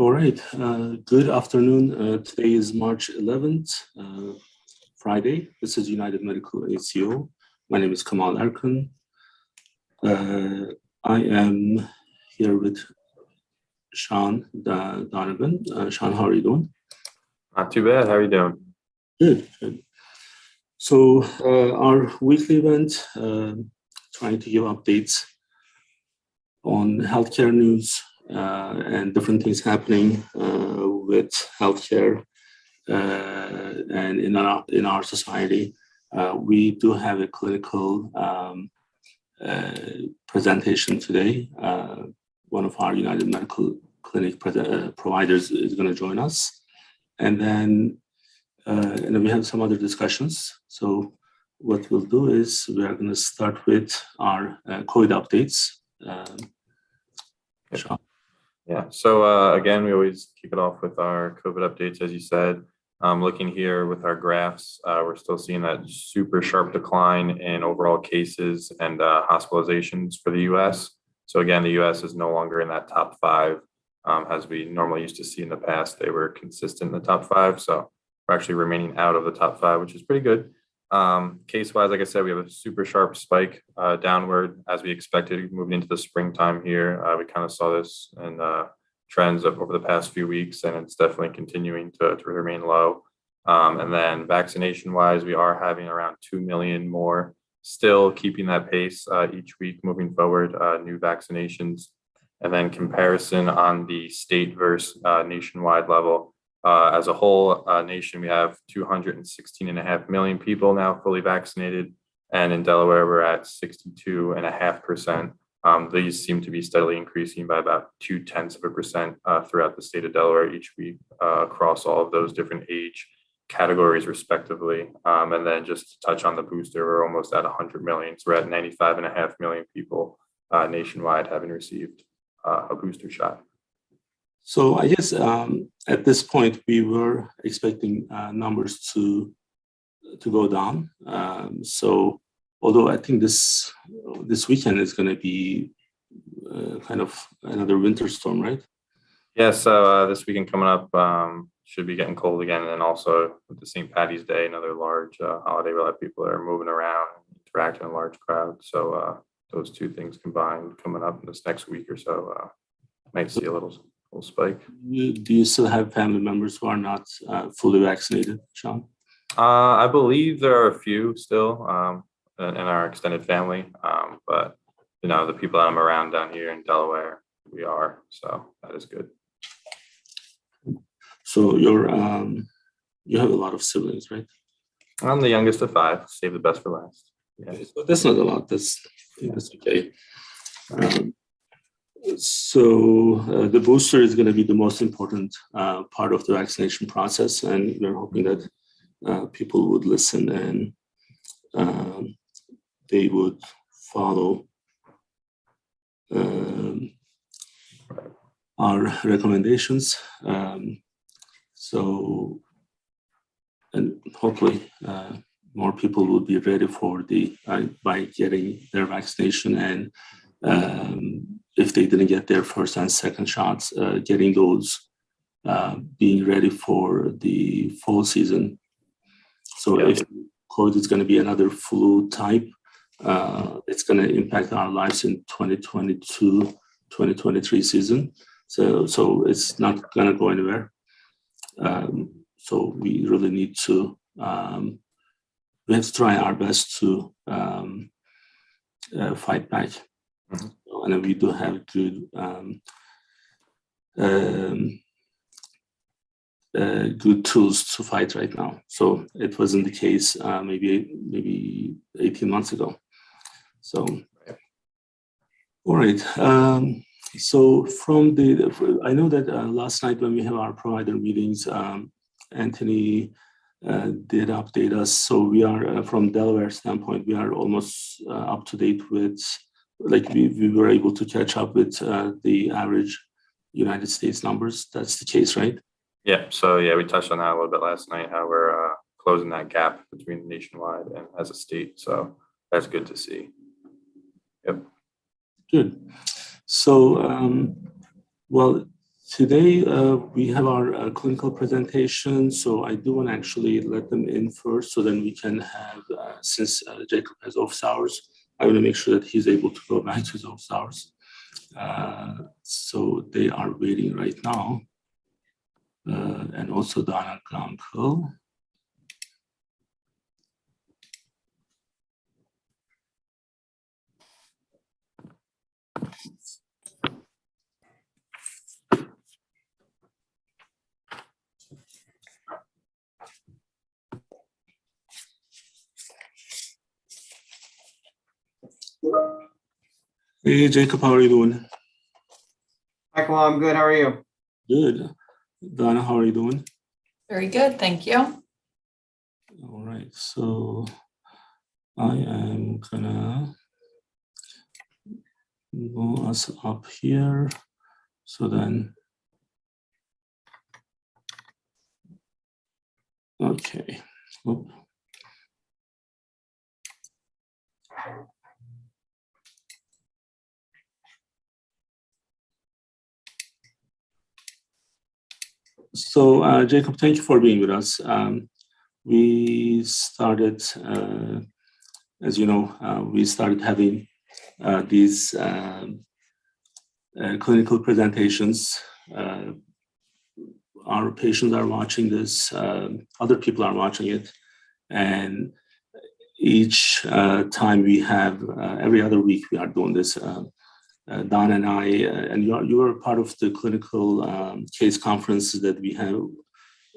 All right. Good afternoon. Today is March 11th, Friday. This is United Medical ACO. My name is Kemal Erkan. I am here with Sean Donovan. Sean, how are you doing? Not too bad. How are you doing? Good. So our weekly event, trying to give updates on healthcare news and different things happening with healthcare and in our society. We do have a clinical presentation today. One of our United Medical Clinic providers is going to join us, and then we have some other discussions. So what we'll do is we are going to start with our COVID updates. Sean. Yeah, so again, we always kick it off with our COVID updates, as you said. Looking here with our graphs, we're still seeing that super sharp decline in overall cases and hospitalizations for the US. So again, the US is no longer in that top five, as we normally used to see in the past. They were consistent in the top five, so we're actually remaining out of the top five, which is pretty good. Case-wise, like I said, we have a super sharp spike downward as we expected moving into the springtime here. We kind of saw this in trends over the past few weeks, and it's definitely continuing to remain low. And then vaccination-wise, we are having around 2 million more, still keeping that pace each week moving forward, new vaccinations. And then comparison on the state versus nationwide level. As a whole nation, we have 216.5 million people now fully vaccinated. And in Delaware, we're at 62.5%. These seem to be steadily increasing by about 0.2% throughout the state of Delaware each week across all of those different age categories, respectively. And then just to touch on the booster, we're almost at 100 million. So we're at 95.5 million people nationwide having received a booster shot. So I guess at this point we were expecting numbers to go down. So although I think this weekend is going to be kind of another winter storm, right? Yeah. So this weekend coming up should be getting cold again, and then also with the St. Patty's Day, another large holiday where a lot of people are moving around, interacting in large crowds. So those two things combined coming up in this next week or so might see a little spike. Do you still have family members who are not fully vaccinated, Sean? I believe there are a few still in our extended family, but the people that I'm around down here in Delaware, we are, so that is good. So you have a lot of siblings, right? I'm the youngest of five. Save the best for last. Yeah. Okay, so that's not a lot. That's okay. So the booster is going to be the most important part of the vaccination process, and we're hoping that people would listen and they would follow our recommendations. So, and hopefully more people will be ready for by getting their vaccination, and if they didn't get their first and second shots, getting those, being ready for the fall season. So if COVID is going to be another flu type, it's going to impact our lives in 2022, 2023 season. So it's not going to go anywhere. So we really need to, we have to try our best to fight back. Mm-hmm. And we do have good tools to fight right now. So it wasn't the case maybe 18 months ago. So, all right. So I know that last night when we have our provider meetings, Anthony did update us. So we are, from Delaware standpoint, we are almost up to date with, we were able to catch up with the average United States numbers. That's the case, right? Yeah. So we touched on that a little bit last night, how we're closing that gap between nationwide and as a state. So that's good to see. Yep. Good. So, well, Today, we have our clinical presentation, so I do want to actually let them in first, so then we can have, since Jacob has office hours, I want to make sure that he's able to go back to his office hours. So they are waiting right now. And also Donna Glanko. Hey, Jacob, how are you doing? Hi, Kemal, I'm good. How are you? Good. Donna, how are you doing? Very good, thank you. All right, so I am gonna move us up here. So then, okay. Oop. So, Jacob, thank you for being with us. We started, as you know, we started having these clinical presentations. Our patients are watching this, other people are watching it, and each time we have, every other week we are doing this. Don and I, and you are part of the clinical case conferences that we have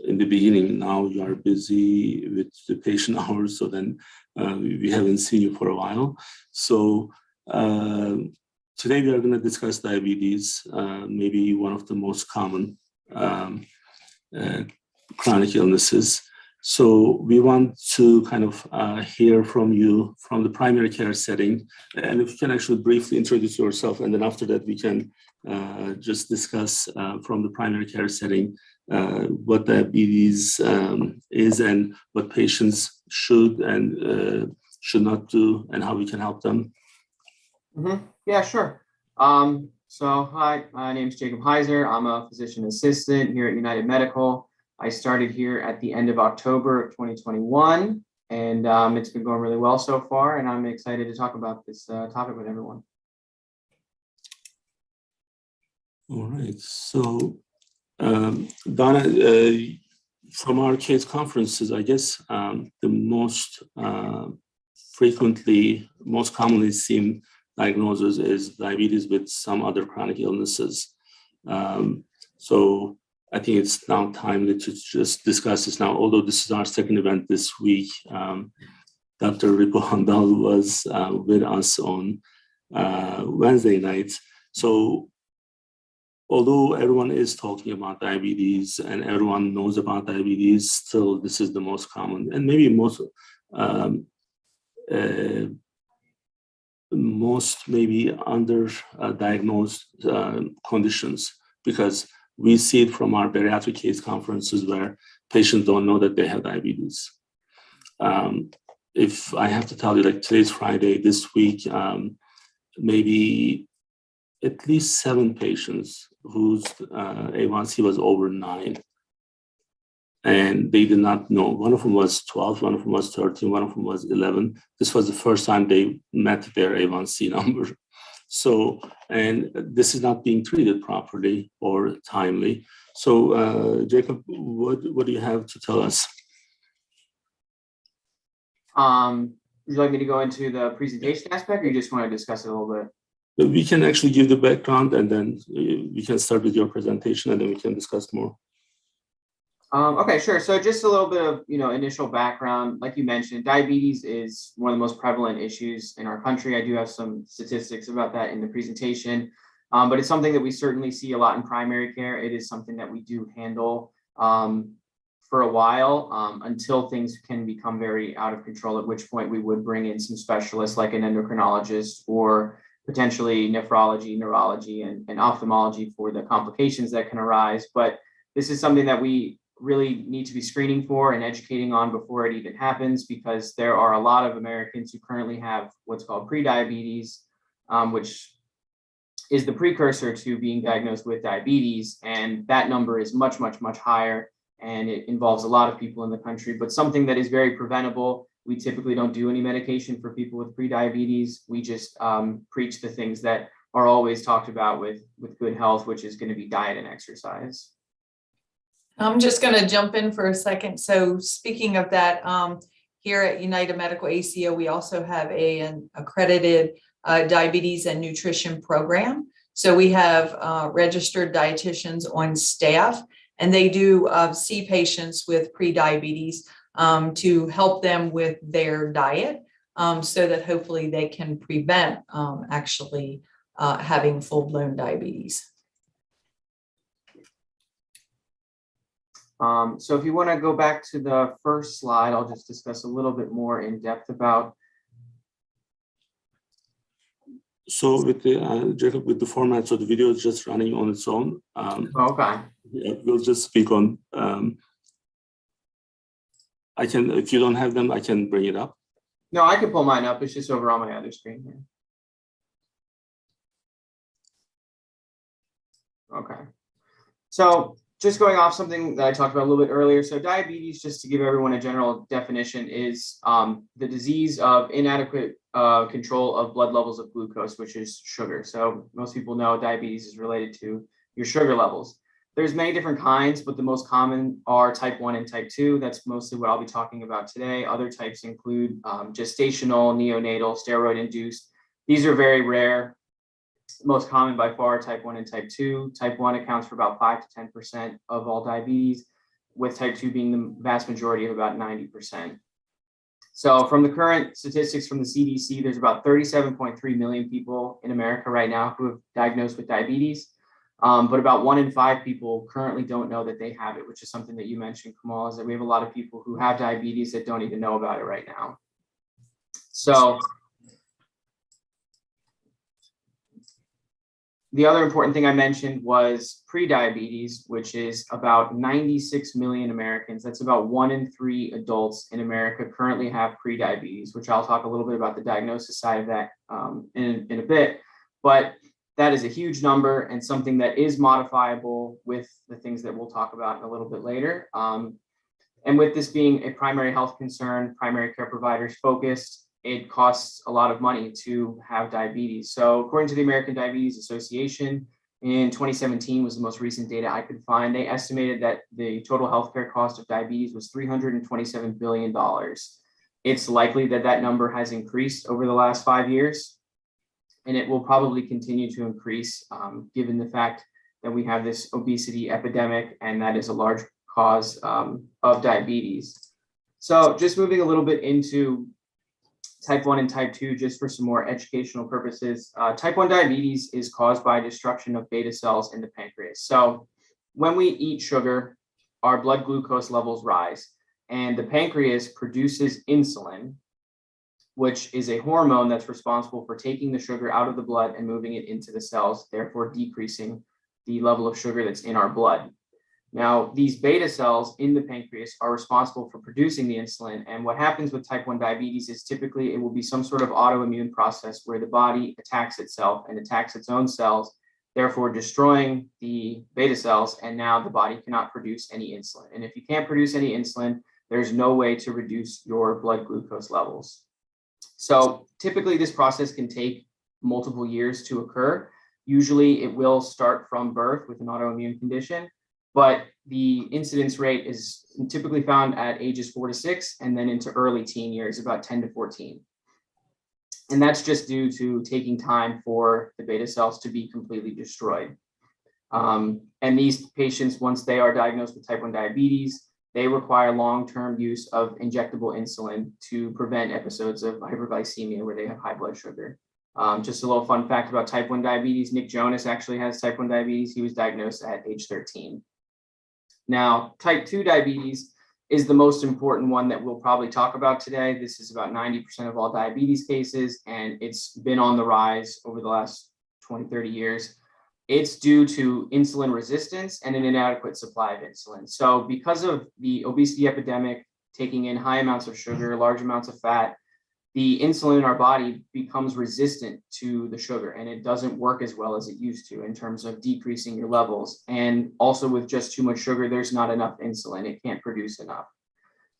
in the beginning. Now you are busy with the patient hours, so then we haven't seen you for a while. So today we are going to discuss diabetes, maybe one of the most common chronic illnesses. So we want to kind of hear from you from the primary care setting, and if you can actually briefly introduce yourself, and then after that we can just discuss from the primary care setting what diabetes is and what patients should and should not do and how we can help them. Mm-hmm. Yeah, sure. So hi, my name is Jacob Heiser. I'm a physician assistant here at United Medical. I started here at the end of October of 2021, and it's been going really well so far, and I'm excited to talk about this topic with everyone. All right, so Donna, from our case conferences, I guess the most commonly seen diagnosis is diabetes with some other chronic illnesses. So I think it's now timely to just discuss this now, although this is our second event this week. Dr. Ripo Handal was with us on Wednesday night. So although everyone is talking about diabetes and everyone knows about diabetes, still this is the most common and maybe most maybe underdiagnosed conditions, because we see it from our bariatric case conferences where patients don't know that they have diabetes. If I have to tell you, like today's Friday, this week, maybe at least 7 patients whose A1C was over 9, and they did not know. One of them was 12, one of them was 13, one of them was 11. This was the first time they met their A1C number. So, and this is not being treated properly or timely. So, Jacob, what do you have to tell us? Would you like me to go into the presentation aspect, or you just want to discuss it a little bit? We can actually give the background, and then we can start with your presentation, and then we can discuss more. Okay, sure. So just a little bit of initial background. Like you mentioned, diabetes is one of the most prevalent issues in our country. I do have some statistics about that in the presentation, but it's something that we certainly see a lot in primary care. It is something that we do handle for a while until things can become very out of control, at which point we would bring in some specialists like an endocrinologist or potentially nephrology, neurology, and ophthalmology for the complications that can arise. But this is something that we really need to be screening for and educating on before it even happens, because there are a lot of Americans who currently have what's called prediabetes, which is the precursor to being diagnosed with diabetes. And that number is much, much, much higher. And it involves a lot of people in the country, but something that is very preventable. We typically don't do any medication for people with prediabetes. We just preach the things that are always talked about with good health, which is going to be diet and exercise. I'm just going to jump in for a second. So speaking of that, here at United Medical ACO, we also have an accredited diabetes and nutrition program. So we have registered dietitians on staff, and they do see patients with prediabetes to help them with their diet so that hopefully they can prevent actually having full-blown diabetes. So if you want to go back to the first slide, I'll just discuss a little bit more in depth about. So with the Jacob, with the format, so the video is just running on its own. Okay. Yeah, we'll just speak on. I can, if you don't have them, I can bring it up. No, I can pull mine up. It's just over on my other screen here. Okay. So just going off something that I talked about a little bit earlier. So diabetes, just to give everyone a general definition, is the disease of inadequate control of blood levels of glucose, which is sugar. So most people know diabetes is related to your sugar levels. There's many different kinds, but the most common are type 1 and type 2. That's mostly what I'll be talking about today. Other types include gestational, neonatal, steroid-induced. These are very rare. Most common by far, type 1 and type 2. Type 1 accounts for about 5 to 10% of all diabetes, with type 2 being the vast majority of about 90%. So from the current statistics from the CDC, there's about 37.3 million people in America right now who have diagnosed with diabetes. But about 1 in 5 people currently don't know that they have it, which is something that you mentioned, Kemal, is that we have a lot of people who have diabetes that don't even know about it right now. So the other important thing I mentioned was prediabetes, which is about 96 million Americans. That's about 1 in 3 adults in America currently have prediabetes, which I'll talk a little bit about the diagnosis side of that in a bit. But that is a huge number and something that is modifiable with the things that we'll talk about a little bit later. And with this being a primary health concern, primary care providers focused, it costs a lot of money to have diabetes. So according to the American Diabetes Association, in 2017 was the most recent data I could find. They estimated that the total healthcare cost of diabetes was $327 billion. It's likely that that number has increased over the last 5 years, and it will probably continue to increase given the fact that we have this obesity epidemic, and that is a large cause of diabetes. So just moving a little bit into type 1 and type 2, just for some more educational purposes. Type 1 diabetes is caused by destruction of beta cells in the pancreas. So when we eat sugar, our blood glucose levels rise, and the pancreas produces insulin, which is a hormone that's responsible for taking the sugar out of the blood and moving it into the cells, therefore decreasing the level of sugar that's in our blood. Now, these beta cells in the pancreas are responsible for producing the insulin. And what happens with type 1 diabetes is typically it will be some sort of autoimmune process where the body attacks itself and attacks its own cells, therefore destroying the beta cells. And now the body cannot produce any insulin. And if you can't produce any insulin, there's no way to reduce your blood glucose levels. So typically this process can take multiple years to occur. Usually it will start from birth with an autoimmune condition, but the incidence rate is typically found at ages 4 to 6 and then into early teen years, about 10 to 14. And that's just due to taking time for the beta cells to be completely destroyed. And these patients, once they are diagnosed with type 1 diabetes, they require long-term use of injectable insulin to prevent episodes of hyperglycemia where they have high blood sugar. Just a little fun fact about type 1 diabetes. Nick Jonas actually has type 1 diabetes. He was diagnosed at age 13. Now, type 2 diabetes is the most important one that we'll probably talk about today. This is about 90% of all diabetes cases, and it's been on the rise over the last 20, 30 years. It's due to insulin resistance and an inadequate supply of insulin. So because of the obesity epidemic, taking in high amounts of sugar, large amounts of fat, the insulin in our body becomes resistant to the sugar, and it doesn't work as well as it used to in terms of decreasing your levels. And also with just too much sugar, there's not enough insulin. It can't produce enough.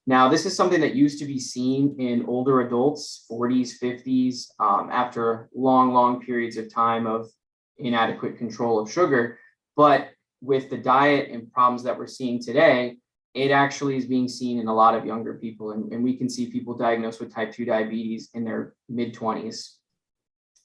Now, this is something that used to be seen in older adults, 40s, 50s, after long periods of time of inadequate control of sugar. But with the diet and problems that we're seeing today, it actually is being seen in a lot of younger people. And we can see people diagnosed with type 2 diabetes in their mid-20s.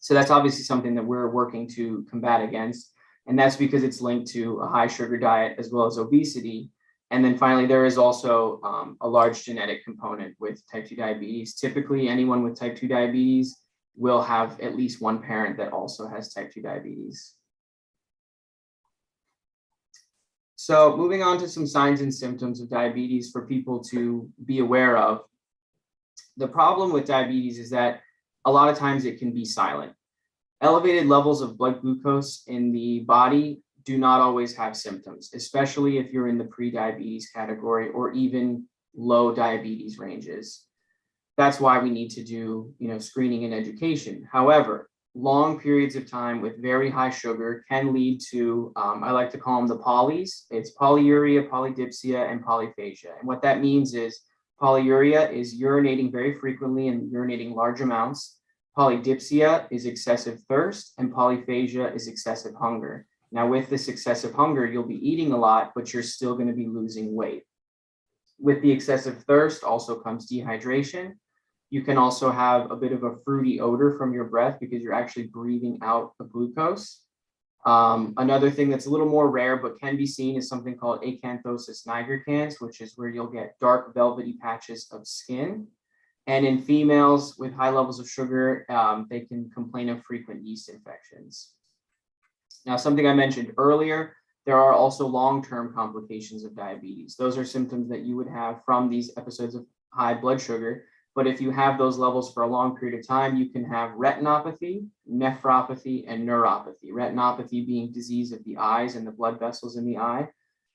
So that's obviously something that we're working to combat against. And that's because it's linked to a high sugar diet as well as obesity. And then finally, there is also a large genetic component with type 2 diabetes. Typically, anyone with type 2 diabetes will have at least one parent that also has type 2 diabetes. So moving on to some signs and symptoms of diabetes for people to be aware of. The problem with diabetes is that a lot of times it can be silent. Elevated levels of blood glucose in the body do not always have symptoms, especially if you're in the pre-diabetes category or even low diabetes ranges. That's why we need to do, screening and education. However, long periods of time with very high sugar can lead to, I like to call them the polys. It's polyuria, polydipsia, and polyphagia. And what that means is polyuria is urinating very frequently and urinating large amounts. Polydipsia is excessive thirst, and polyphagia is excessive hunger. Now, with this excessive hunger, you'll be eating a lot, but you're still going to be losing weight. With the excessive thirst also comes dehydration. You can also have a bit of a fruity odor from your breath because you're actually breathing out the glucose. Another thing that's a little more rare but can be seen is something called acanthosis nigricans, which is where you'll get dark velvety patches of skin. And in females with high levels of sugar, they can complain of frequent yeast infections. Now, something I mentioned earlier, there are also long-term complications of diabetes. Those are symptoms that you would have from these episodes of high blood sugar. But if you have those levels for a long period of time, you can have retinopathy, nephropathy, and neuropathy. Retinopathy being disease of the eyes and the blood vessels in the eye.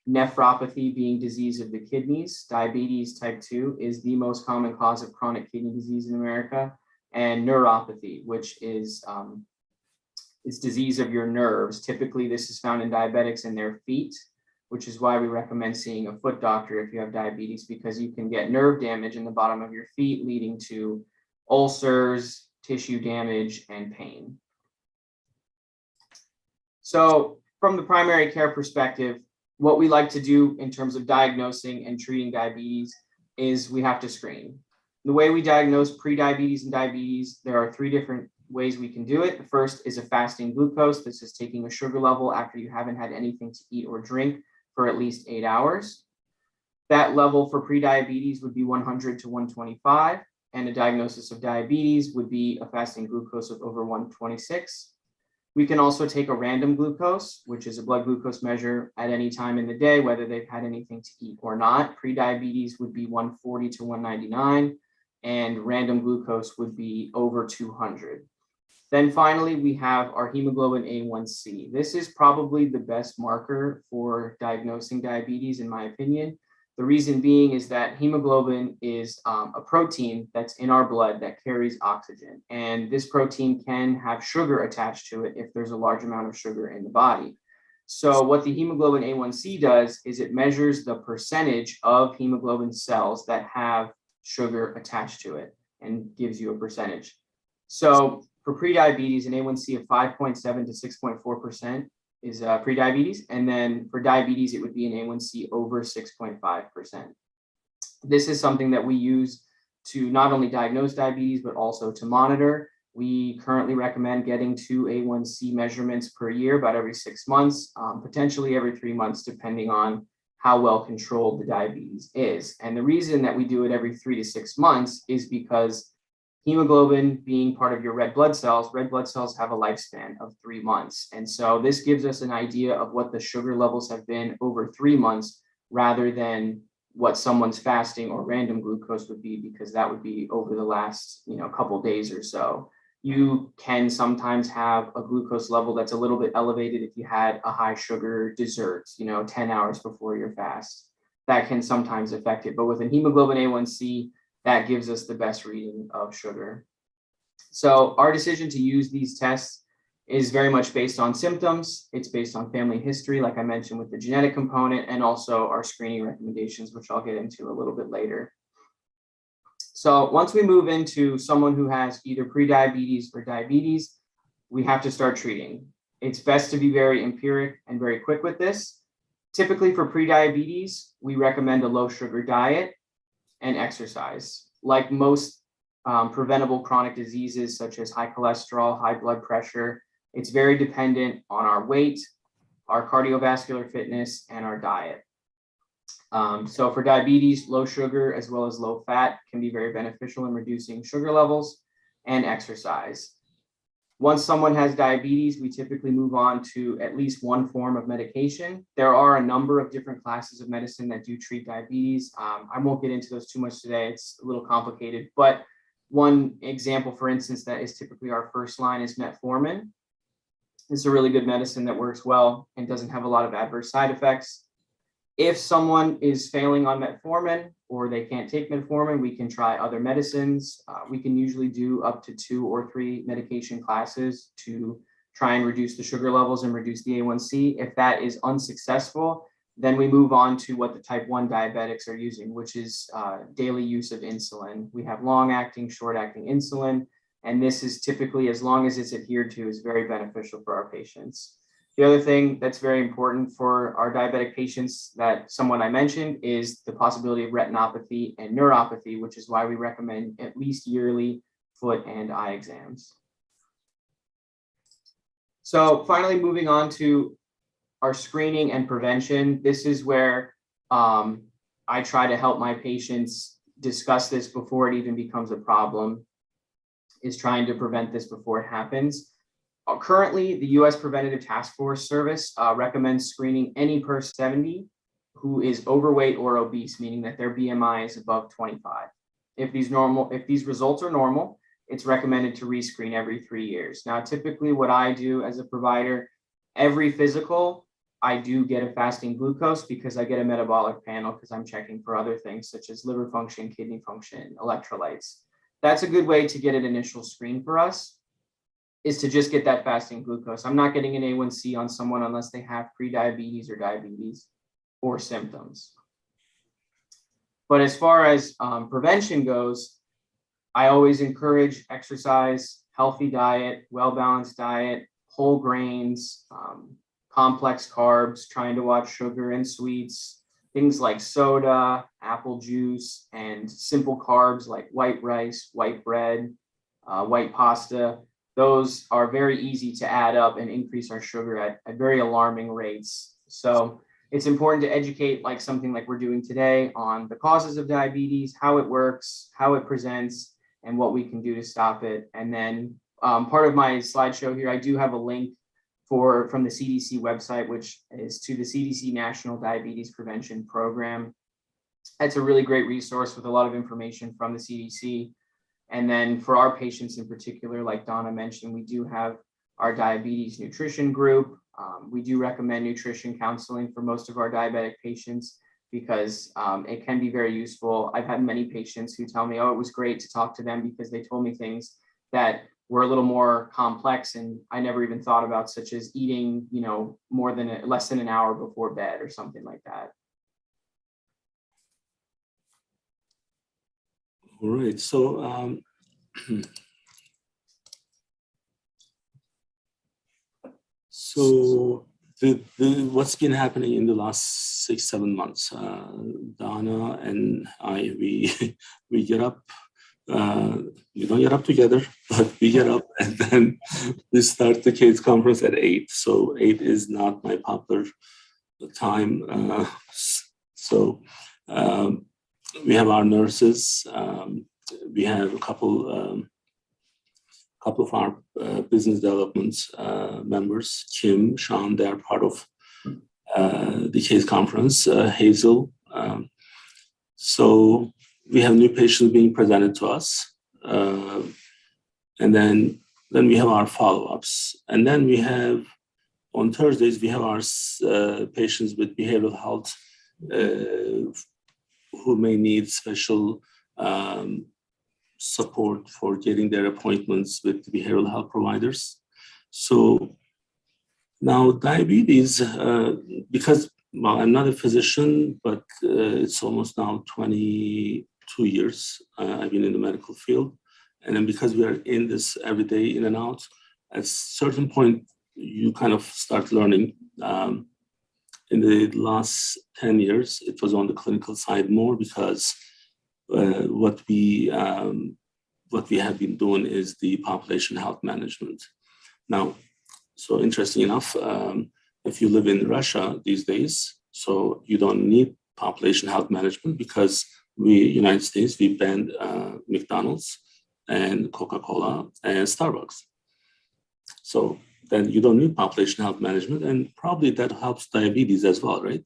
Nephropathy being disease of the kidneys. Diabetes type 2 is the most common cause of chronic kidney disease in America. And neuropathy, which is it's disease of your nerves. Typically, this is found in diabetics in their feet, which is why we recommend seeing a foot doctor if you have diabetes, because you can get nerve damage in the bottom of your feet, leading to ulcers, tissue damage, and pain. So from the primary care perspective, what we like to do in terms of diagnosing and treating diabetes is we have to screen. The way we diagnose pre-diabetes and diabetes, there are 3 different ways we can do it. The first is a fasting glucose. This is taking a sugar level after you haven't had anything to eat or drink for at least 8 hours. That level for pre-diabetes would be 100 to 125, and a diagnosis of diabetes would be a fasting glucose of over 126. We can also take a random glucose, which is a blood glucose measure at any time in the day, whether they've had anything to eat or not. Pre-diabetes would be 140 to 199, and random glucose would be over 200. Then finally, we have our hemoglobin A1C. This is probably the best marker for diagnosing diabetes, in my opinion. The reason being is that hemoglobin is a protein that's in our blood that carries oxygen. And this protein can have sugar attached to it if there's a large amount of sugar in the body. So what the hemoglobin A1C does is it measures the percentage of hemoglobin cells that have sugar attached to it and gives you a percentage. So for pre-diabetes, an A1C of 5.7 to 6.4% is pre-diabetes. And then for diabetes, it would be an A1C over 6.5%. This is something that we use to not only diagnose diabetes, but also to monitor. We currently recommend getting 2 A1C measurements per year, about every 6 months, potentially every 3 months, depending on how well controlled the diabetes is. And the reason that we do it every 3 to 6 months is because hemoglobin being part of your red blood cells have a lifespan of 3 months. And so this gives us an idea of what the sugar levels have been over 3 months, rather than what someone's fasting or random glucose would be, because that would be over the last, couple days or so. You can sometimes have a glucose level that's a little bit elevated if you had a high sugar dessert, 10 hours before your fast. That can sometimes affect it. But with a hemoglobin A1C that gives us the best reading of sugar. So our decision to use these tests is very much based on symptoms. It's based on family history, like I mentioned with the genetic component, and also our screening recommendations, which I'll get into a little bit later. So once we move into someone who has either prediabetes or diabetes, we have to start treating. It's best to be very empiric and very quick with this. Typically for prediabetes, we recommend a low sugar diet and exercise. Like most preventable chronic diseases such as high cholesterol, high blood pressure, it's very dependent on our weight, our cardiovascular fitness, and our diet. So for diabetes, low sugar as well as low fat can be very beneficial in reducing sugar levels, and exercise. Once someone has diabetes, we typically move on to at least one form of medication. There are a number of different classes of medicine that do treat diabetes. I won't get into those too much today. It's a little complicated, but one example, for instance, that is typically our first line is metformin. It's a really good medicine that works well and doesn't have a lot of adverse side effects. If someone is failing on metformin or they can't take metformin, we can try other medicines. We can usually do up to 2 or 3 medication classes to try and reduce the sugar levels and reduce the A1C. If that is unsuccessful, then we move on to what the type 1 diabetics are using, which is daily use of insulin. We have long-acting, short-acting insulin, and this is typically, as long as it's adhered to, is very beneficial for our patients. The other thing that's very important for our diabetic patients that someone I mentioned is the possibility of retinopathy and neuropathy, which is why we recommend at least yearly foot and eye exams. So finally, moving on to our screening and prevention. This is where I try to help my patients discuss this before it even becomes a problem, is trying to prevent this before it happens. Currently, the U.S. Preventative Task Force Service recommends screening any person 70 who is overweight or obese, meaning that their BMI is above 25. If these results are normal, it's recommended to rescreen every 3 years. Now, typically what I do as a provider, every physical, I do get a fasting glucose because I get a metabolic panel because I'm checking for other things such as liver function, kidney function, electrolytes. That's a good way to get an initial screen for us, is to just get that fasting glucose. I'm not getting an A1C on someone unless they have prediabetes or diabetes or symptoms. But as far as prevention goes, I always encourage exercise, healthy diet, well-balanced diet, whole grains, complex carbs, trying to watch sugar and sweets, things like soda, apple juice, and simple carbs like white rice, white bread, white pasta. Those are very easy to add up and increase our sugar at very alarming rates. So it's important to educate, like something like we're doing today, on the causes of diabetes, how it works, how it presents, and what we can do to stop it. And then part of my slideshow here, I do have a link from the CDC website, which is to the CDC National Diabetes Prevention Program. It's a really great resource with a lot of information from the CDC. And then for our patients in particular, like Donna mentioned, we do have our diabetes nutrition group. We do recommend nutrition counseling for most of our diabetic patients because it can be very useful. I've had many patients who tell me, oh, it was great to talk to them because they told me things that were a little more complex and I never even thought about, such as eating, less than an hour before bed or something like that. All right, so what's been happening in the last 6-7 months? Donna and I, we get up. We don't get up together, but we get up and then we start the case conference at 8. So 8 is not my popular time. We have our nurses. We have a couple of our business development members, Kim, Sean, they are part of the case conference, Hazel. So we have new patients being presented to us. And then we have our follow-ups. And then we have, on Thursdays, we have our patients with behavioral health who may need special support for getting their appointments with behavioral health providers. So now diabetes, because well, I'm not a physician, but it's almost now 22 years I've been in the medical field. And then because we are in this every day, in and out, at a certain point, you kind of start learning. In the last 10 years, it was on the clinical side more because what we have been doing is the population health management. Now, so interesting enough, if you live in Russia these days, so you don't need population health management because United States, we banned McDonald's and Coca-Cola and Starbucks. So then you don't need population health management, and probably that helps diabetes as well, right?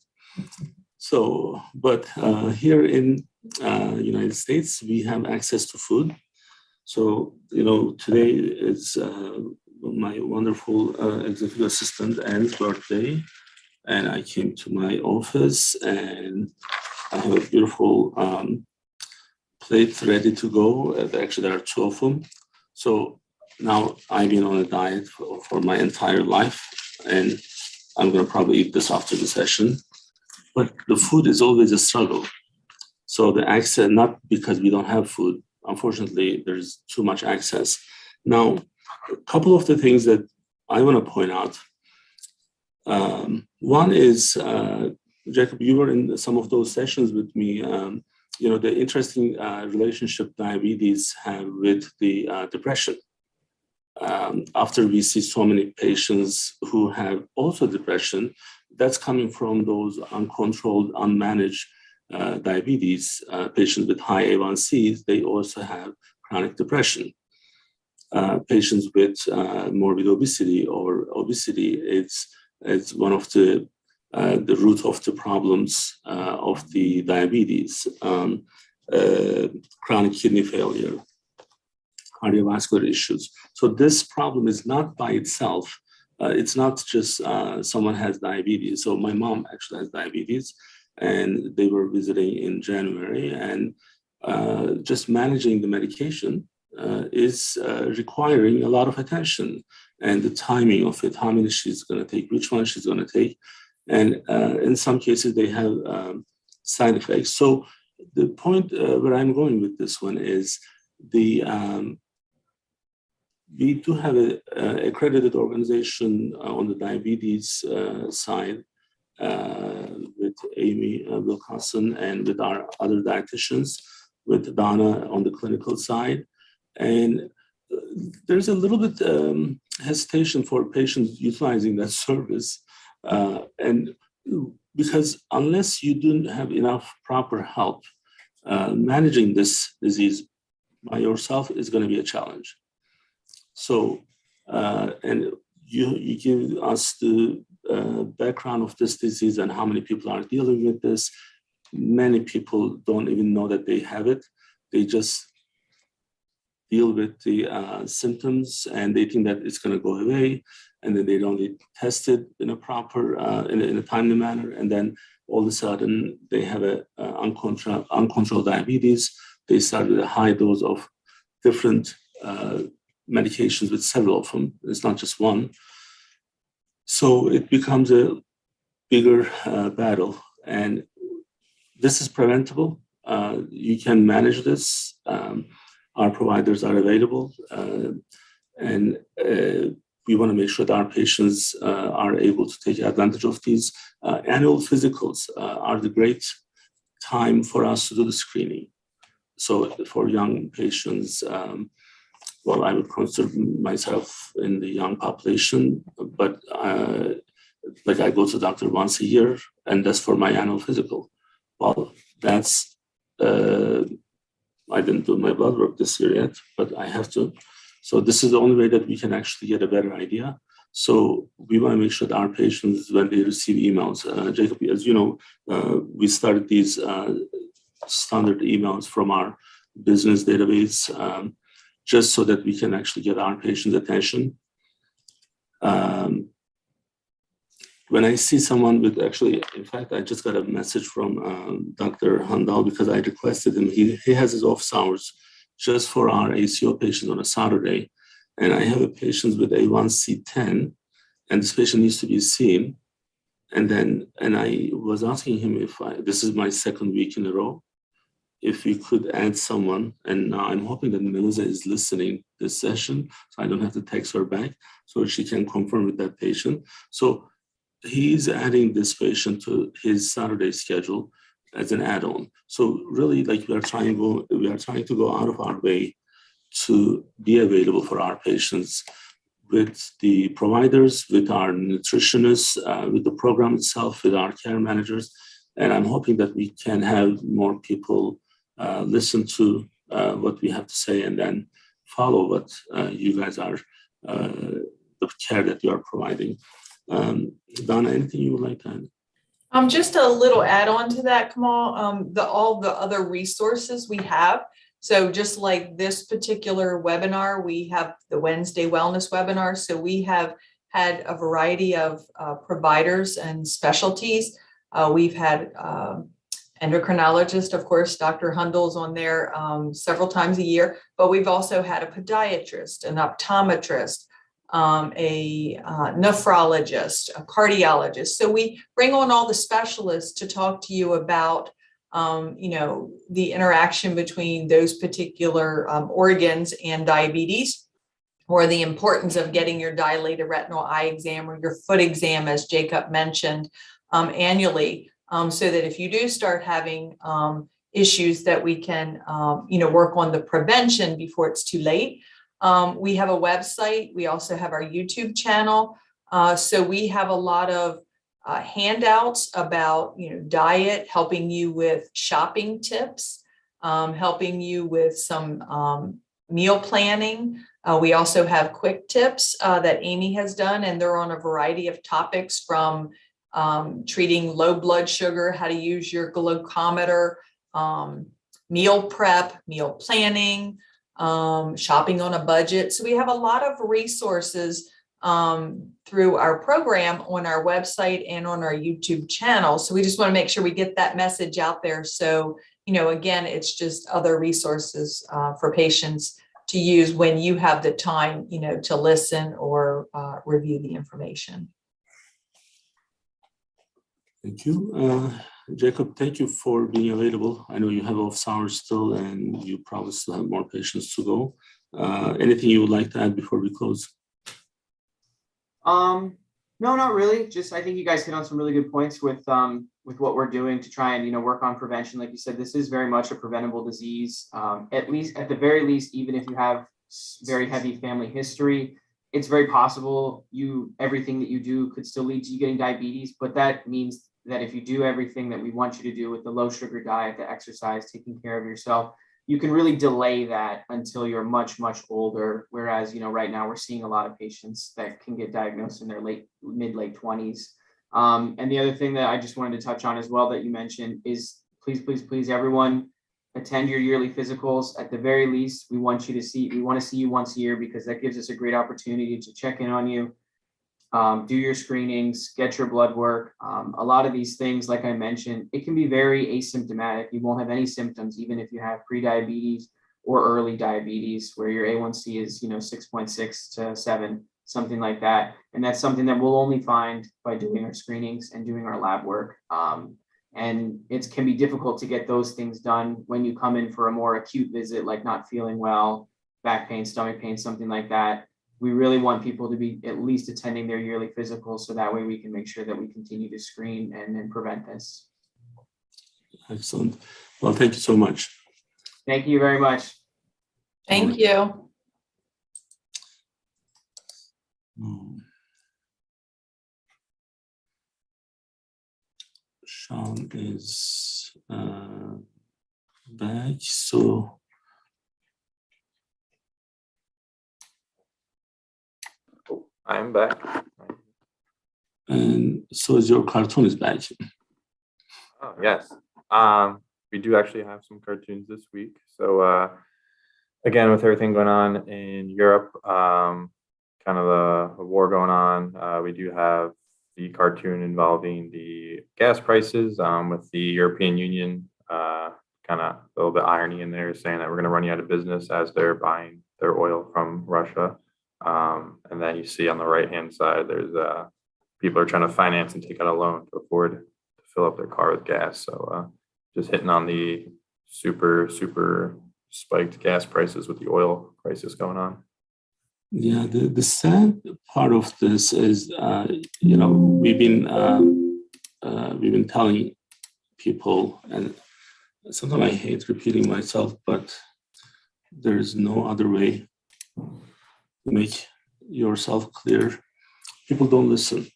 So, but here in United States, we have access to food. So, today is my wonderful executive assistant Anne's birthday, and I came to my office and I have a beautiful plate ready to go. Actually, there are two of them. So now I've been on a diet for my entire life, and I'm going to probably eat this after the session. But the food is always a struggle. So the access, not because we don't have food, unfortunately, there's too much access. Now, a couple of the things that I want to point out. One is, Jacob, you were in some of those sessions with me. The interesting relationship diabetes have with the depression. After we see so many patients who have also depression, that's coming from those uncontrolled, unmanaged diabetes. Patients with high A1Cs, they also have chronic depression. Patients with morbid obesity or obesity, it's one of the root of the problems of the diabetes, chronic kidney failure, cardiovascular issues. So this problem is not by itself. It's not just someone has diabetes. So my mom actually has diabetes, and they were visiting in January, and just managing the medication is requiring a lot of attention, and the timing of it, how many she's going to take, which one she's going to take. And in some cases, they have side effects. So the point where I'm going with this one is we do have an accredited organization on the diabetes side with Amy Wilkinson and with our other dietitians, with Donna on the clinical side. And there's a little bit hesitation for patients utilizing that service. And because unless you don't have enough proper help, managing this disease by yourself is going to be a challenge. So, and you give us the background of this disease and how many people are dealing with this. Many people don't even know that they have it. They just deal with the symptoms and they think that it's going to go away, and then they don't get tested in a proper, in a timely manner, and then all of a sudden they have a uncontrolled diabetes. They start with a high dose of different medications with several of them. It's not just one. So it becomes a bigger battle, and this is preventable. You can manage this. Our providers are available, and we want to make sure that our patients are able to take advantage of these. Annual physicals are the great time for us to do the screening. So for young patients, well, I would consider myself in the young population, but like I go to the doctor once a year, and that's for my annual physical. Well, that's, I didn't do my blood work this year yet, but I have to. So this is the only way that we can actually get a better idea. So we want to make sure that our patients, when they receive emails, Jacob, as you know, we started these standard emails from our business database, just so that we can actually get our patients' attention. when I see someone with actually, in fact, I just got a message from Dr. Handal because I requested him. He has his office hours just for our ACO patients on a Saturday. And I have a patient with A1C10, and this patient needs to be seen. And I was asking him if this is my second week in a row, if we could add someone. And now I'm hoping that Melissa is listening this session, so I don't have to text her back, so she can confirm with that patient. So he's adding this patient to his Saturday schedule as an add-on. So really, like we are trying to go out of our way to be available for our patients with the providers, with our nutritionists, with the program itself, with our care managers. And I'm hoping that we can have more people listen to what we have to say and then follow what you guys are, the care that you are providing. Donna, anything you would like to add? Just a little add-on to that, Kamal, all the other resources we have. So just like this particular webinar, we have the Wednesday wellness webinar. So we have had a variety of providers and specialties. We've had endocrinologist, of course, Dr. Hundel's on there several times a year, but we've also had a podiatrist, an optometrist, a nephrologist, a cardiologist. So we bring on all the specialists to talk to you about the interaction between those particular organs and diabetes, or the importance of getting your dilated retinal eye exam or your foot exam, as Jacob mentioned, annually, so that if you do start having issues that we can, work on the prevention before it's too late. We have a website. We also have our YouTube channel. So we have a lot of handouts about, diet, helping you with shopping tips, helping you with some meal planning. We also have quick tips that Amy has done, and they're on a variety of topics from treating low blood sugar, how to use your glucometer, meal prep, meal planning, shopping on a budget. So we have a lot of resources through our program on our website and on our YouTube channel. So we just want to make sure we get that message out there. So, again, it's just other resources for patients to use when you have the time, to listen or review the information. Thank you. Jacob, thank you for being available. I know you have office hours still, and you probably still have more patients to go. Anything you would like to add before we close? No, not really. Just, I think you guys hit on some really good points with what we're doing to try and, work on prevention. Like you said, this is very much a preventable disease. At the very least, even if you have very heavy family history, it's very possible everything that you do could still lead to you getting diabetes. But that means that if you do everything that we want you to do with the low sugar diet, the exercise, taking care of yourself, you can really delay that until you're much, much older. Whereas, right now we're seeing a lot of patients that can get diagnosed in their mid-late 20s. And the other thing that I just wanted to touch on as well that you mentioned is please, everyone, attend your yearly physicals. At the very least, we want to see you once a year, because that gives us a great opportunity to check in on you, do your screenings, get your blood work. A lot of these things, like I mentioned, it can be very asymptomatic. You won't have any symptoms, even if you have prediabetes or early diabetes, where your A1C is, 6.6 to 7, something like that. And that's something that we'll only find by doing our screenings and doing our lab work. And it can be difficult to get those things done when you come in for a more acute visit, like not feeling well, back pain, stomach pain, something like that. We really want people to be at least attending their yearly physicals, so that way we can make sure that we continue to screen and prevent this. Excellent. Well, thank you so much. Thank you very much. Thank you. Sean is back, so I'm back. and so is your cartoon is back. Oh, yes. We do actually have some cartoons this week. So again, with everything going on in Europe, kind of a war going on, we do have the cartoon involving the gas prices with the European Union, kind of a little bit irony in there, saying that we're going to run you out of business as they're buying their oil from Russia. And then you see on the right-hand side, there's people are trying to finance and take out a loan to afford to fill up their car with gas. So just hitting on the super spiked gas prices with the oil crisis going on. Yeah, the sad part of this is, we've been telling people, and sometimes I hate repeating myself, but there is no other way to make yourself clear. People don't listen.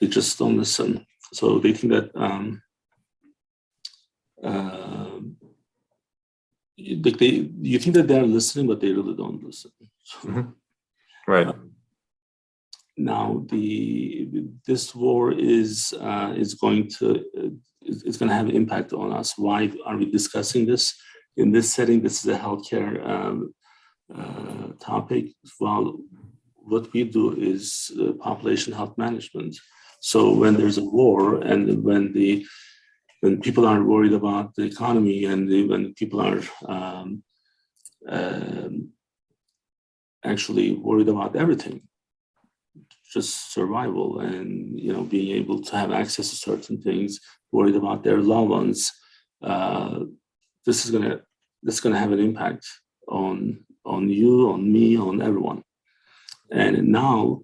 They just don't listen. So they think that you think that they're listening, but they really don't listen. Right. Now this war is going to have an impact on us. Why are we discussing this in this setting? This is a healthcare topic. Well, what we do is population health management. So when there's a war, and when people are worried about the economy, and when people are actually worried about everything, just survival, and being able to have access to certain things, worried about their loved ones, this is gonna have an impact on you, on me, on everyone. And now,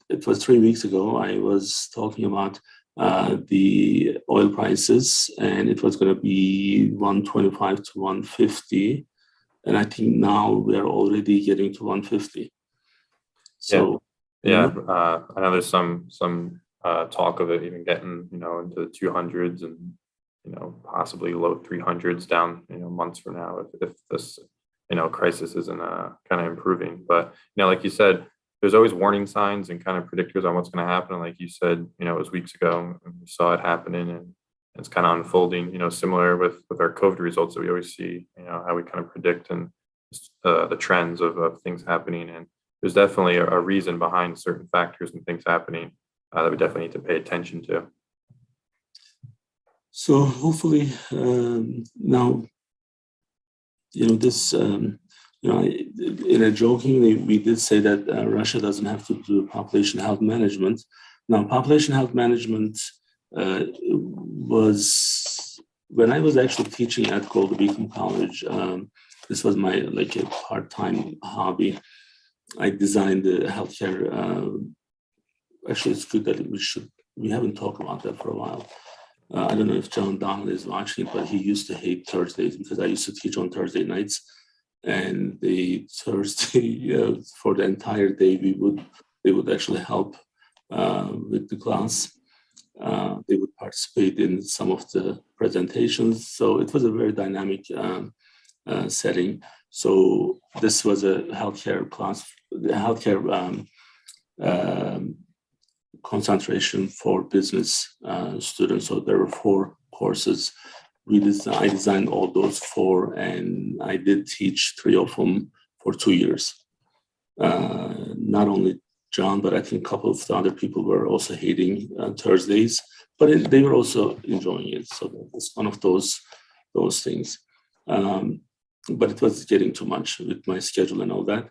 it was 3 weeks ago, I was talking about the oil prices, and it was going to be 125 to 150, and I think now we are already getting to 150. So I know there's some talk of it even getting into the 200s and possibly low 300s down months from now if this crisis isn't kind of improving. But like you said, there's always warning signs and kind of predictors on what's going to happen. And like you said, it was weeks ago, and we saw it happening, and it's kind of unfolding, similar with our COVID results that we always see, how we kind of predict and the trends of things happening. And there's definitely a reason behind certain factors and things happening that we definitely need to pay attention to. So hopefully now, this, in a jokingly, we did say that Russia doesn't have to do population health management. Now, population health management was, when I was actually teaching at Golden Beacon College, this was my a part-time hobby. I designed the healthcare. Actually, it's good that we haven't talked about that for a while. I don't know if John Donnelly is watching it, but he used to hate Thursdays because I used to teach on Thursday nights. And the Thursday, for the entire day, they would actually help with the class. They would participate in some of the presentations. So it was a very dynamic setting. So this was a healthcare class, the healthcare concentration for business students. So there were 4 courses. I designed all those 4, and I did teach 3 of them for 2 years. Not only John, but I think a couple of the other people were also hating Thursdays, but they were also enjoying it. So it's one of those things. But it was getting too much with my schedule and all that.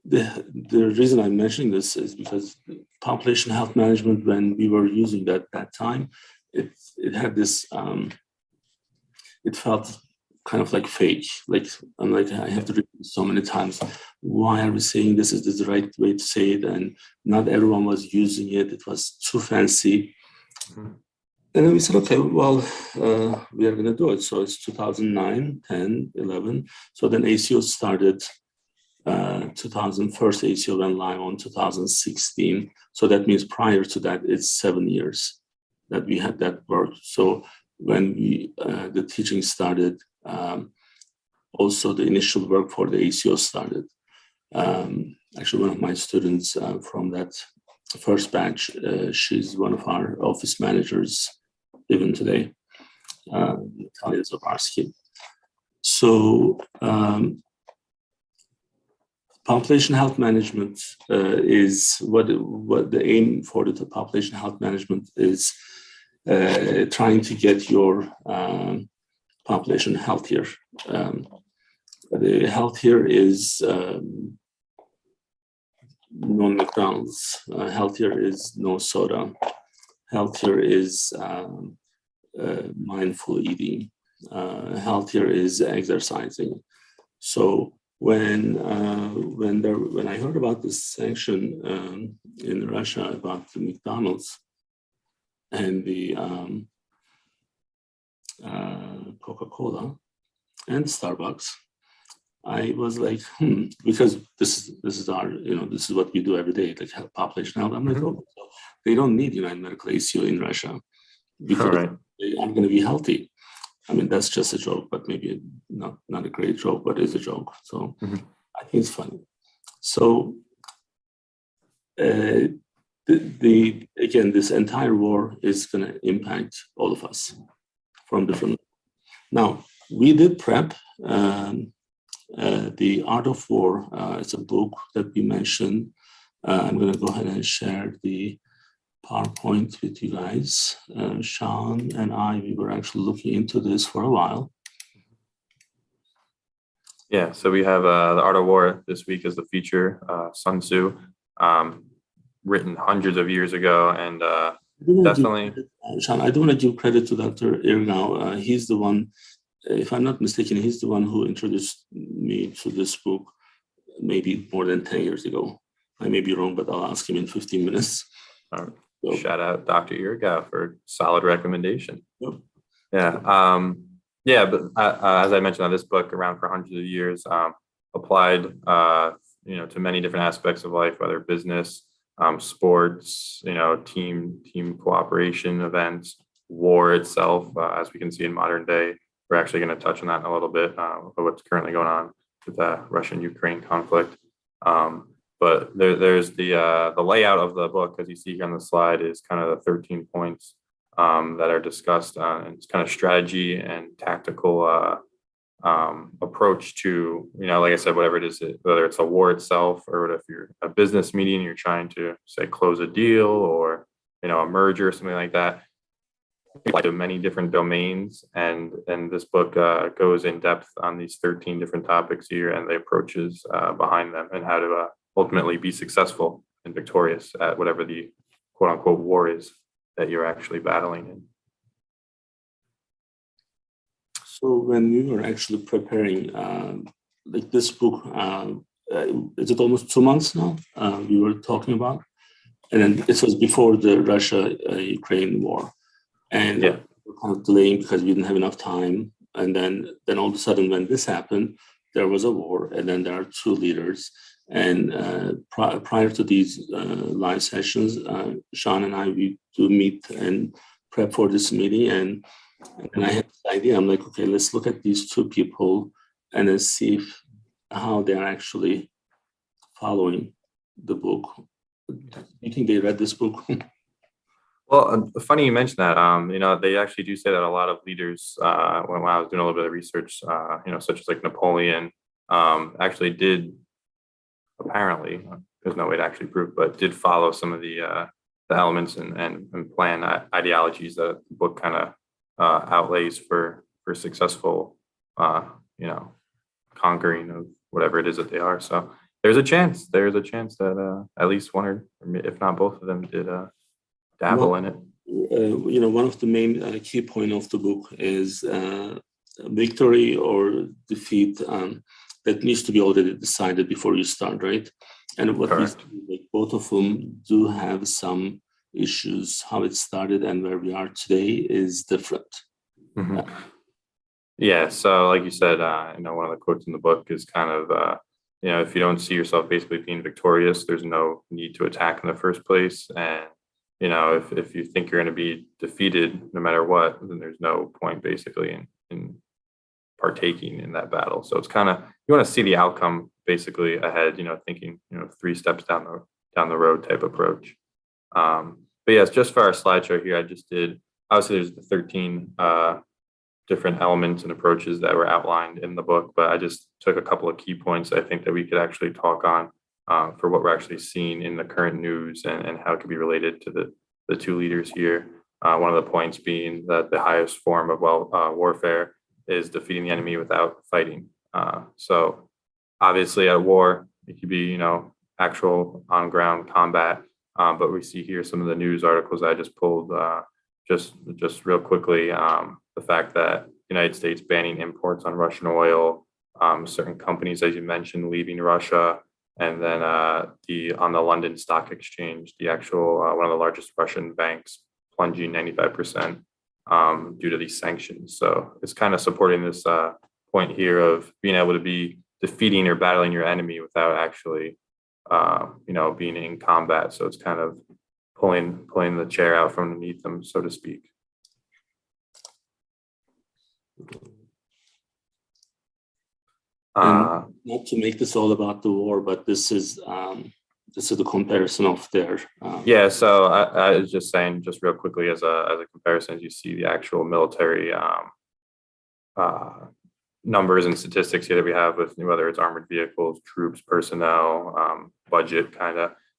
The reason I'm mentioning this is because population health management, when we were using that time, it had this, it felt kind of like fake. I'm like, I have to repeat so many times. Why are we saying this? Is this the right way to say it? And not everyone was using it. It was too fancy. Mm-hmm. And then we said, okay, well, we are going to do it. So it's 2009, 10, 11. So then ACO started. 2000, first ACO went live on 2016. So that means prior to that, it's 7 years that we had that work. So when the teaching started, also the initial work for the ACO started. Actually, one of my students from that first batch, she's one of our office managers even today, Natalia Zabarsky. So population health management is what the aim for the population health management is, trying to get your population healthier. The healthier is no McDonald's. Healthier is no soda. Healthier is mindful eating. Healthier is exercising. So when I heard about this sanction in Russia about the McDonald's and the Coca-Cola and Starbucks, I was like, because this is our, this is what we do every day, like population health. I'm like, oh, they don't need United Medical ACO in Russia because they aren't going to be healthy. I mean, that's just a joke, but maybe not a great joke, but it's a joke. So I think it's funny. So again, this entire war is going to impact all of us from different. Now, we did prep. The Art of War, it's a book that we mentioned. I'm going to go ahead and share the PowerPoint with you guys. Sean and I, we were actually looking into this for a while. Yeah, so we have The Art of War this week as the feature, Sun Tzu, written hundreds of years ago, and definitely. Sean, I do want to give credit to Dr. Erkan. He's the one, if I'm not mistaken, he's the one who introduced me to this book maybe more than 10 years ago. I may be wrong, but I'll ask him in 15 minutes. So, shout out Dr. Erkan for a solid recommendation. Yep. Yeah, but as I mentioned, this book around for hundreds of years, applied to many different aspects of life, whether business, sports, team cooperation events, war itself, as we can see in modern day. We're actually going to touch on that in a little bit, of what's currently going on with the Russian-Ukraine conflict. But there's the layout of the book, as you see here on the slide, is kind of the 13 points that are discussed. And it's kind of strategy and tactical approach to, like I said, whatever it is, whether it's a war itself or if you're a business meeting, you're trying to say close a deal or, a merger or something like that. To many different domains, and this book goes in depth on these 13 different topics here and the approaches behind them and how to ultimately be successful and victorious at whatever the quote unquote war is that you're actually battling in. So when we were actually preparing like this book, is it almost 2 months now? We were talking about, and then this was before the Russia-Ukraine war. And we're kind of delaying because we didn't have enough time. And then all of a sudden, when this happened, there was a war, and then there are two leaders. And prior to these live sessions, Sean and I, we do meet and prep for this meeting. And I had this idea. I'm like, okay, let's look at these two people and then see how they're actually following the book. Do you think they read this book? Well, funny you mentioned that. They actually do say that a lot of leaders, when I was doing a little bit of research, such as like Napoleon, actually did, apparently, there's no way to actually prove, but did follow some of the elements and plan ideologies that the book kind of outlays for successful, conquering of whatever it is that they are. So there's a chance that at least one or if not both of them did dabble in it. One of the main key point of the book is victory or defeat that needs to be already decided before you start, right? And what needs to be, like, both of them do have some issues. How it started and where we are today is different. Mm-hmm. Yeah. So, like you said, one of the quotes in the book is kind of, if you don't see yourself basically being victorious, there's no need to attack in the first place. And if you think you're going to be defeated no matter what, then there's no point basically in partaking in that battle. So it's kind of, you want to see the outcome basically ahead, thinking, 3 steps down the road type approach. But yes, just for our slideshow here, I just did, obviously there's the 13 different elements and approaches that were outlined in the book, but I just took a couple of key points I think that we could actually talk on for what we're actually seeing in the current news and how it could be related to the two leaders here. One of the points being that the highest form of warfare is defeating the enemy without fighting. So obviously at war, it could be, actual on-ground combat, but we see here some of the news articles I just pulled just real quickly. The fact that the United States banning imports on Russian oil, certain companies, as you mentioned, leaving Russia, and then on the London Stock Exchange, the actual one of the largest Russian banks plunging 95% due to these sanctions. So it's kind of supporting this point here of being able to be defeating or battling your enemy without actually, being in combat. So it's kind of pulling the chair out from underneath them, so to speak. Not to make this all about the war, but this is the comparison of their. Yeah, so I was just saying, just real quickly, as a comparison, as you see the actual military numbers and statistics here that we have with whether it's armored vehicles, troops, personnel, budget,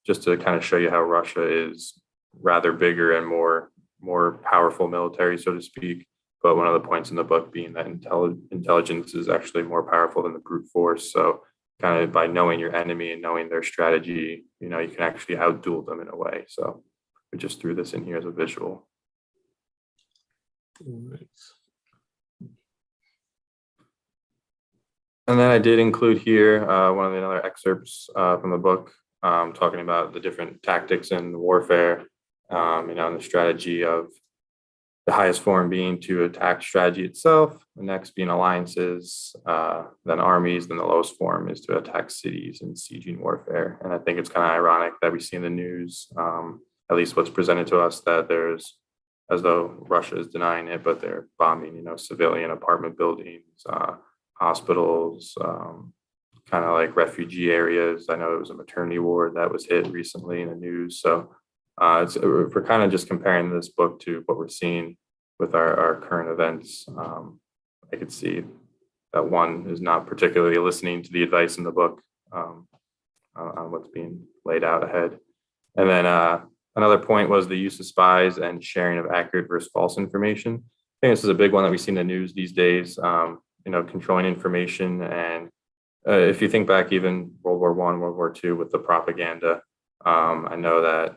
just to show you how Russia is rather bigger and more powerful military, so to speak. But one of the points in the book being that intelligence is actually more powerful than the brute force. So kind of by knowing your enemy and knowing their strategy, you can actually outduel them in a way. So we just threw this in here as a visual. Right. And then I did include here one of the other excerpts from the book talking about the different tactics in warfare, and the strategy of the highest form being to attack strategy itself, the next being alliances, then armies, then the lowest form is to attack cities and sieging warfare. And I think it's kind of ironic that we see in the news, at least what's presented to us, that there's, as though Russia is denying it, but they're bombing, civilian apartment buildings, hospitals, kind of like refugee areas. I know it was a maternity ward that was hit recently in the news. So we're kind of just comparing this book to what we're seeing with our current events. I could see that one is not particularly listening to the advice in the book on what's being laid out ahead. And then another point was the use of spies and sharing of accurate versus false information. I think this is a big one that we see in the news these days, controlling information. And if you think back even World War I, World War II with the propaganda, I know that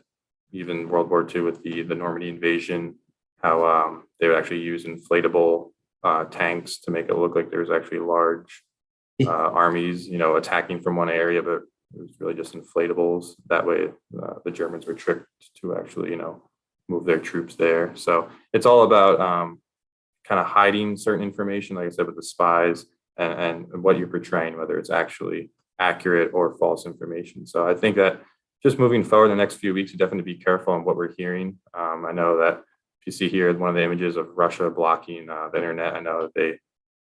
even World War II with the Normandy invasion, how they would actually use inflatable tanks to make it look like there's actually large armies, attacking from one area, but it was really just inflatables. That way, the Germans were tricked to actually, move their troops there. So it's all about kind of hiding certain information, like I said, with the spies and what you're portraying, whether it's actually accurate or false information. So I think that just moving forward the next few weeks, you definitely be careful on what we're hearing. I know that if you see here one of the images of Russia blocking the internet, I know that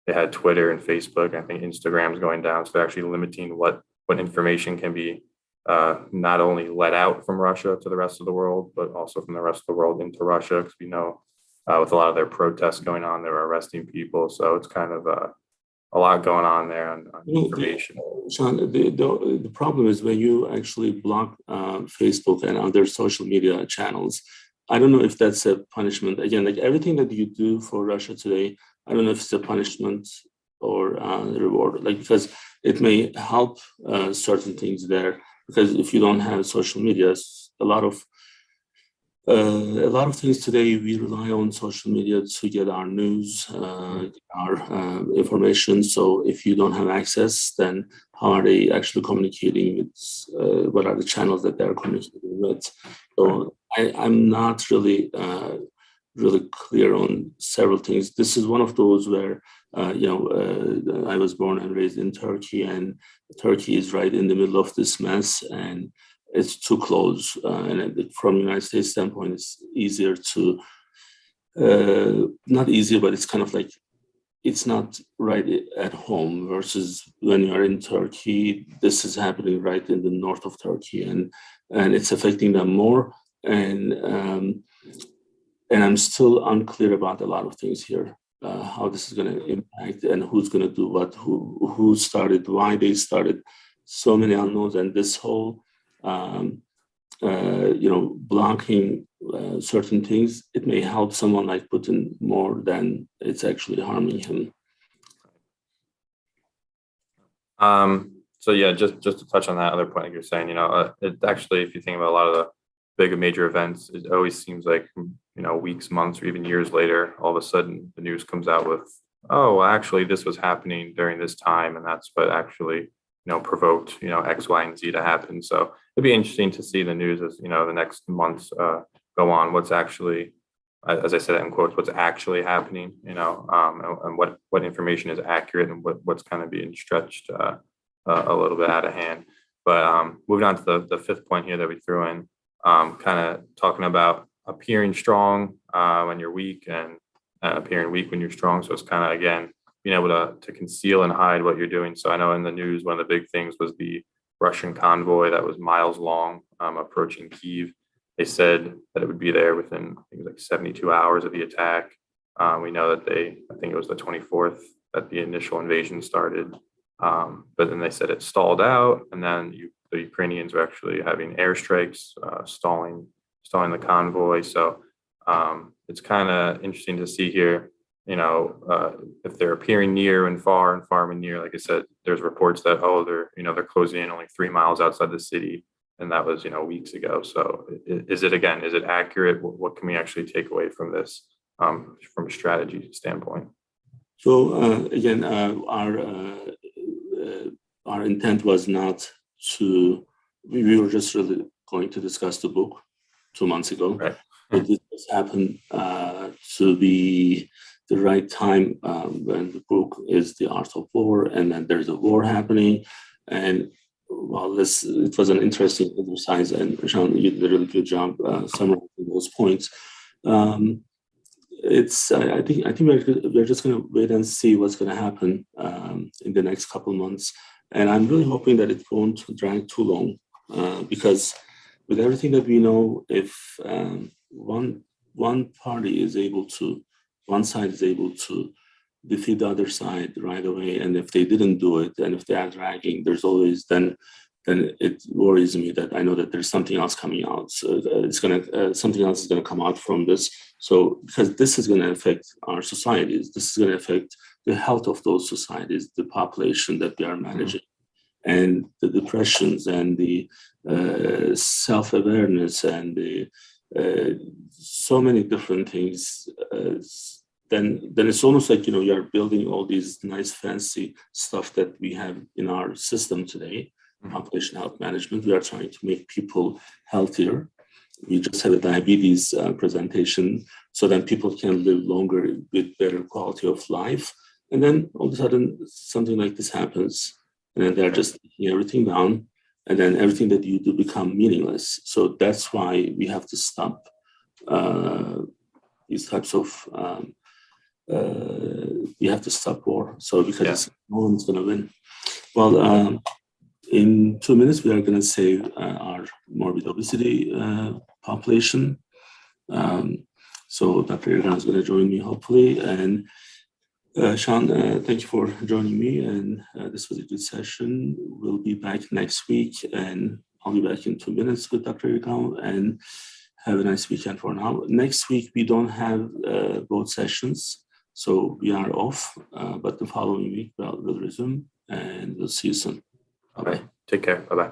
they had Twitter and Facebook. I think Instagram's going down, so they're actually limiting what information can be not only let out from Russia to the rest of the world, but also from the rest of the world into Russia, because we know with a lot of their protests going on, they're arresting people. So it's kind of a lot going on there on information. Sean, the problem is when you actually block Facebook and other social media channels, I don't know if that's a punishment. Again, like everything that you do for Russia today, I don't know if it's a punishment or reward, because it may help certain things there. Because if you don't have social media, a lot of things today, we rely on social media to get our news, our information. So if you don't have access, then how are they actually communicating with, what are the channels that they're communicating with? So I'm not really clear on several things. This is one of those where, I was born and raised in Turkey, and Turkey is right in the middle of this mess, and it's too close. And from the United States standpoint, it's easier to, not easier, but it's kind of like, it's not right at home versus when you are in Turkey, this is happening right in the north of Turkey, and it's affecting them more. And I'm still unclear about a lot of things here. how this is going to impact and who's going to do what, who started, why they started, so many unknowns, and this whole blocking certain things, it may help someone like Putin more than it's actually harming him. So yeah, just to touch on that other point, like you're saying, it actually, if you think about a lot of the big major events, it always seems like, weeks, months, or even years later, all of a sudden the news comes out with, oh, well, actually this was happening during this time, and that's what actually, provoked, X, Y, and Z to happen. So it'd be interesting to see the news as, the next months go on, what's actually, as I said in quotes, what's actually happening, and what information is accurate and what's kind of being stretched a little bit out of hand. But moving on to the fifth point here that we threw in, kind of talking about appearing strong when you're weak and appearing weak when you're strong. So it's kind of, again, being able to conceal and hide what you're doing. So I know in the news, one of the big things was the Russian convoy that was miles long approaching Kyiv. They said that it would be there within, I think it was like 72 hours of the attack. We know that I think it was the 24th that the initial invasion started. But then they said it stalled out, and then the Ukrainians were actually having airstrikes, stalling the convoy. So it's kind of interesting to see here, if they're appearing near and far and near. Like I said, there's reports that, they're closing in only 3 miles outside the city, and that was, weeks ago. So is it accurate? What can we actually take away from this from a strategy standpoint? So again, our intent was not to. We were just really going to discuss the book 2 months ago. Right. But this happened to be the right time when the book is The Art of War, and then there's a war happening. And well, it was an interesting exercise, and Jean, you did a really good job summarizing those points. I think we're just going to wait and see what's going to happen in the next couple of months, and I'm really hoping that it won't drag too long, because with everything that we know, if one side is able to defeat the other side right away, and if they didn't do it, and if they are dragging, there's always then it worries me that I know that there's something else coming out. So something else is gonna come out from this. So because this is gonna affect our societies, this is gonna affect the health of those societies, the population that we are managing, and the depressions and the self-awareness and the so many different things. Then it's almost like you are building all these nice fancy stuff that we have in our system today. Population health management. We are trying to make people healthier. We just had a diabetes presentation, so then people can live longer with better quality of life. And then all of a sudden, something like this happens, and then they're just taking everything down, and then everything that you do become meaningless. So that's why we have to stop these types of. We have to stop war. So because no one's going to win. Well. In 2 minutes, we are going to save our morbid obesity population. So Dr. Erkan is going to join me, hopefully. And Sean, thank you for joining me. And this was a good session. We'll be back next week, and I'll be back in 2 minutes with Dr. Erkan. And have a nice weekend for now. Next week, we don't have both sessions, so we are off. But the following week, we'll resume, and we'll see you soon. Bye. Take care. Bye-bye.